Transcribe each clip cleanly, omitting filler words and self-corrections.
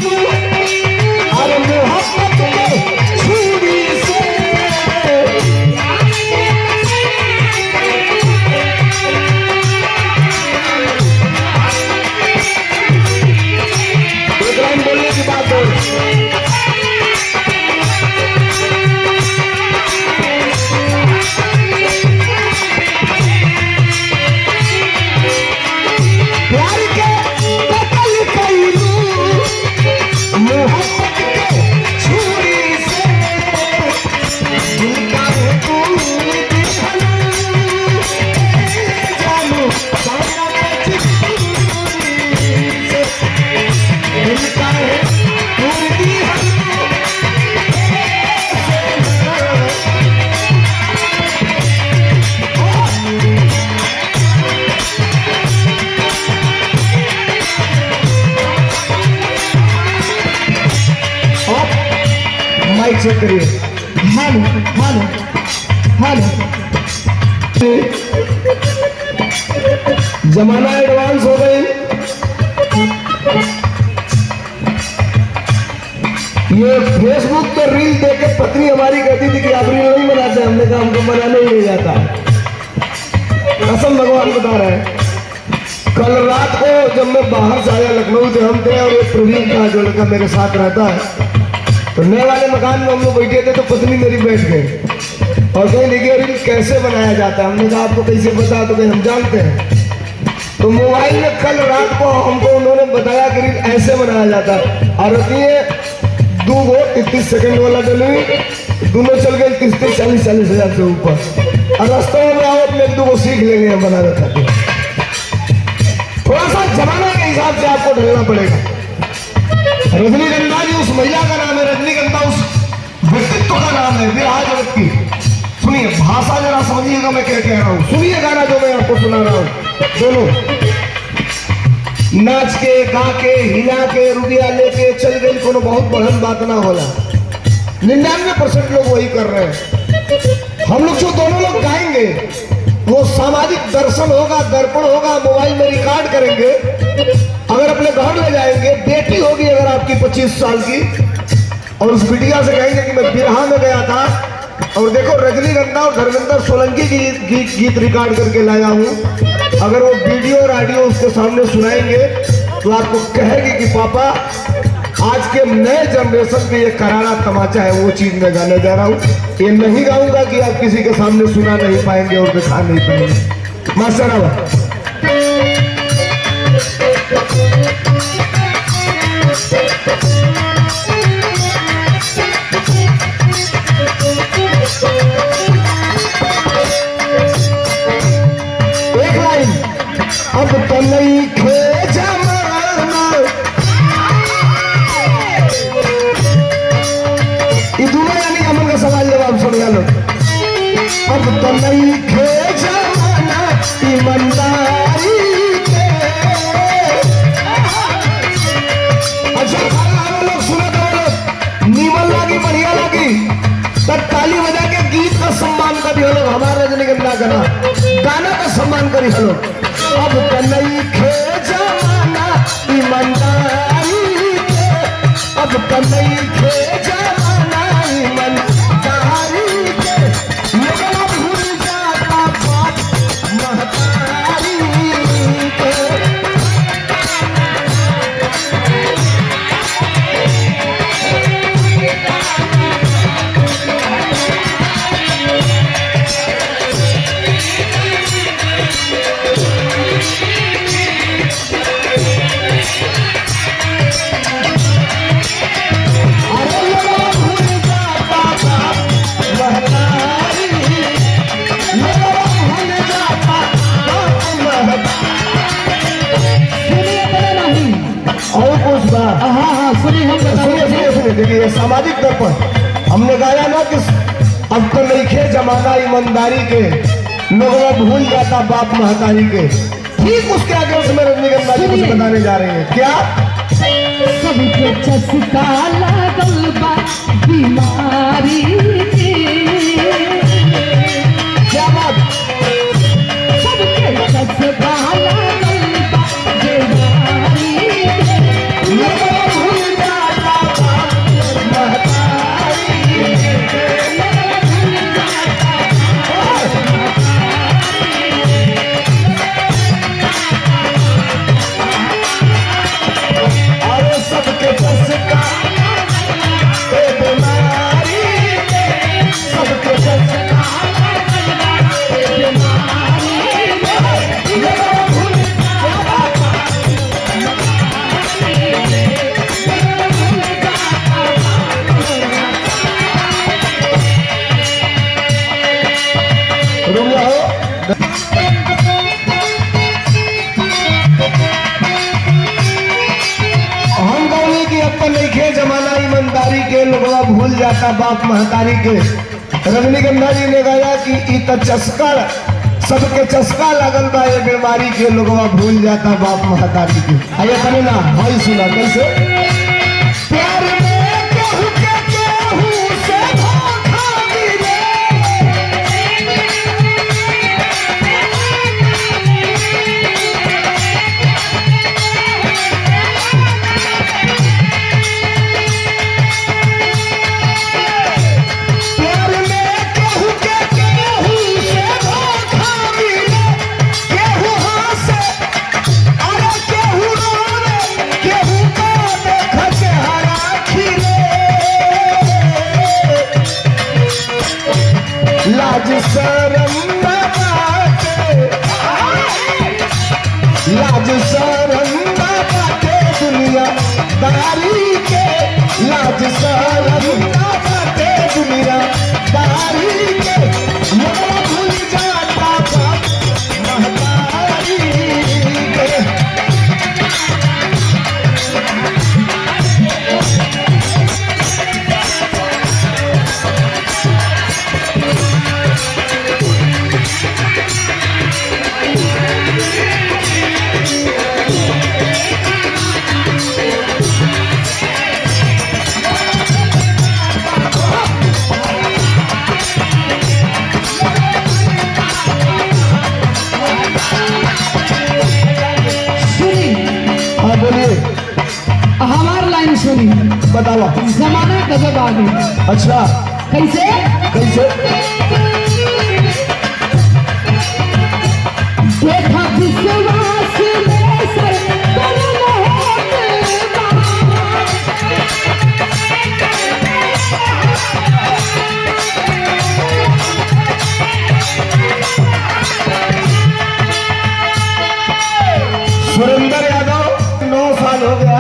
अरे मोहब्बत के छुरी से बोलने की बात हो। चेक करिए। हेलो हेलो हेलो, जमाना एडवांस हो गई। ये फेसबुक पर रील देख के पत्नी हमारी कहती थी कि आप रील नहीं बनाते। हमने कहा हमको बनाने ही नहीं जाता। कसम भगवान बता रहे हैं। कल रात को जब मैं बाहर से आया, लखनऊ से हम थे और एक प्रवीण का जो लड़का मेरे साथ रहता है, तो नए वाले मकान में हम लोग बैठे थे तो पत्नी मेरी बैठ गई और कहीं देखिए रील कैसे बनाया जाता है। हमने कहा आपको कैसे पता? तो कहीं हम जानते हैं। तो मोबाइल में कल रात को हमको उन्होंने बताया कि रील ऐसे बनाया जाता है। और ये 30 सेकंड वाला डली, दोनों चल गए 30-40 हजार से ऊपर। और रास्तों में आओ अपने एक दो को सीख लेंगे हम बनाना चाहते। थोड़ा सा जमाने के हिसाब से आपको ढलना पड़ेगा। रजनीगंधा जी उस महिला का नाम है, रजनीगंधा उस व्यक्तित्व का नाम है, विरहा जगत की। सुनिए, भाषा जरा समझिएगा मैं क्या कह रहा हूँ। सुनिए गाना जो मैं आपको सुना रहा हूँ। दोनों नाच के, गा के, हिला के, रुपया लेके चल गई, कोनो बहुत बड़न बात ना होला। 99% लोग वही कर रहे हैं। हम लोग जो दोनों लोग गाएंगे वो सामाजिक दर्शन होगा, दर्पण होगा, मोबाइल में रिकॉर्ड करेंगे, अगर अपने घर ले जाएंगे। बेटी होगी अगर आपकी 25 साल की, और उस बिटिया से कहेंगे कि मैं बिरहा में गया था और देखो रजनीगंधा और धर्मेंद्र सोलंकी की गीत रिकॉर्ड करके लाया हूँ। अगर वो वीडियो और ऑडियो उसके सामने सुनाएंगे तो आपको कहेगी कि पापा आज के नए जनरेशन पे ये करारा तमाचा है, वो चीज मैं गाने जा रहा हूँ। ये नहीं गाऊंगा कि आप किसी के सामने सुना नहीं पाएंगे और दिखा नहीं पाएंगे। मास्टर एक लाइन, अब तो नहीं खे जमाना, ये दोनों यानी अमन का सवाल जवाब समझा लो। अब तो नहीं खे जमाना ईमानदारी के। अच्छा लोग सुना था, लोग नीमन लगी, बढ़िया लगी, तब ताली बजा के गीत का सम्मान करी हो लोग। हमारा रजनीगंधा गाना गाना का सम्मान करी हो लोग। अब तो नहीं खे जमाना ईमानदारी के, अब तो नहीं खे जमाना ईमानदारी के। लोगों भूल जाता बात महतारी के। देखिए सामाजिक दर्पण हमने गाया ना कि अब तो नहीं जमाना ईमानदारी के, लोगों भूल जाता बाप महतारी के। ठीक उसके आगे उसमें रजनीगंधा जी कुछ बताने जा रहे हैं। क्या सबके चस्का लागल बा बीमारी के, क्या बात, सबके चस्का लागल बा बीमारी के। लोगों भूल जाता नइखे जमाना ईमानदारी के, लोगवा भूल जाता बाप महतारी के। रजनीगंधा जी ने गाया कि ई त चस्का सबके चस्का लागल बा ये बीमारी के, लोगवा भूल जाता बाप महतारी के। आइए तने ना भाई सुना कैसे। प्यार में केहू के केहू से धोखा मिले, प्यार में केहू के केहू से धोखा मिले, केहू हंसे अरे केहू रोवे, केहू का देख चेहरा खिले। लाज शरम न बाटे, लाज शरम न बाटे दुनिया दारी के, लाज शरम न बाटे दुनिया दारी के। लोग भूल जाता बाप महतारी के। सुनी, हाँ बोलिए, हमार लाइन सुनी। बतावा। जमाना गजब आ गई। अच्छा कैसे? कैसे? देखा विश्वास में सर कलम सुरेंद्र यादव 9 साल हो गया,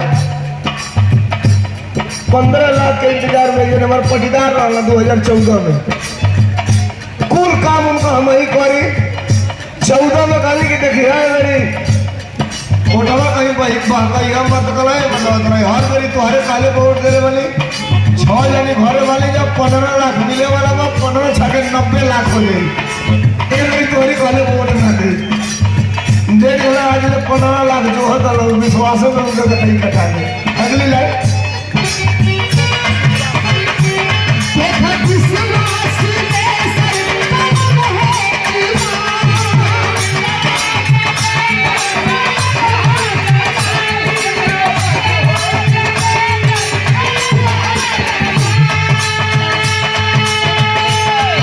15 लाख के इंतजार में ये नंबर पटीदार रहा 2014 में। कुल काम उनको हम ही करी। 14 में करी कि देखिए मेरी फोटोवा कहीं पर एक बार का यह मत कलाए मतलब हर मेरी तुम्हारे काले वोट देने वाली 6 जनी भरे वाली जब 15 लाख मिले वाला बा 15 छके 90 लाख हो गई। एक मेरी तुम्हारी काले वोट ना दी देख ला आज 15 लाख जो होता लोग विश्वास में उनसे नहीं कटा दे। अगली लाइन। देखा विश्वास में सर कलम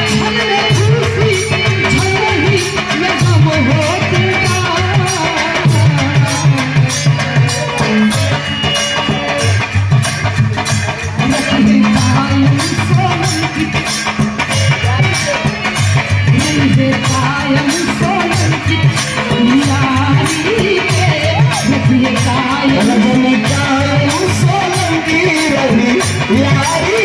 झलने खुशी झलने में गम होता। सोलंकी रही यारी